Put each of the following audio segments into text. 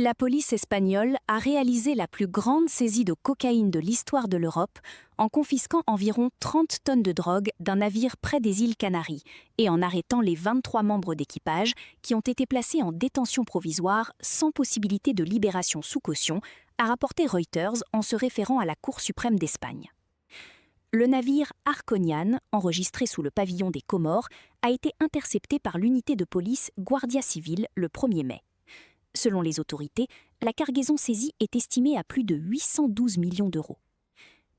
La police espagnole a réalisé la plus grande saisie de cocaïne de l'histoire de l'Europe en confisquant environ 30 tonnes de drogue d'un navire près des îles Canaries et en arrêtant les 23 membres d'équipage qui ont été placés en détention provisoire sans possibilité de libération sous caution, a rapporté Reuters en se référant à la Cour suprême d'Espagne. Le navire Arconian, enregistré sous le pavillon des Comores, a été intercepté par l'unité de police Guardia Civil le 1er mai. Selon les autorités, la cargaison saisie est estimée à plus de 812 millions d'euros.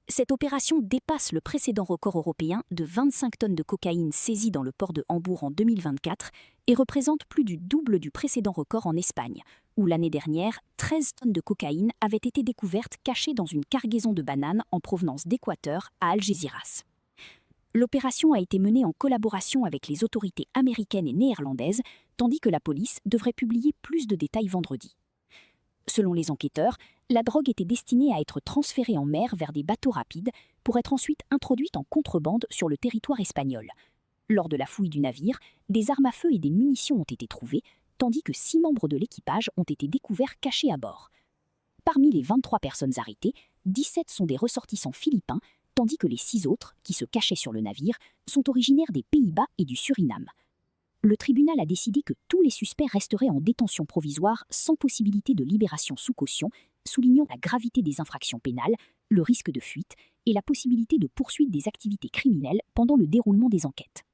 Cette opération dépasse le précédent record européen de 25 tonnes de cocaïne saisie dans le port de Hambourg en 2024 et représente plus du double du précédent record en Espagne, où l'année dernière, 13 tonnes de cocaïne avaient été découvertes cachées dans une cargaison de bananes en provenance d'Équateur à Algeciras. L'opération a été menée en collaboration avec les autorités américaines et néerlandaises, tandis que la police devrait publier plus de détails vendredi. Selon les enquêteurs, la drogue était destinée à être transférée en mer vers des bateaux rapides pour être ensuite introduite en contrebande sur le territoire espagnol. Lors de la fouille du navire, des armes à feu et des munitions ont été trouvées, tandis que 6 membres de l'équipage ont été découverts cachés à bord. Parmi les 23 personnes arrêtées, 17 sont des ressortissants philippins, tandis que les 6 autres, qui se cachaient sur le navire, sont originaires des Pays-Bas et du Suriname. Le tribunal a décidé que tous les suspects resteraient en détention provisoire sans possibilité de libération sous caution, soulignant la gravité des infractions pénales, le risque de fuite et la possibilité de poursuite des activités criminelles pendant le déroulement des enquêtes.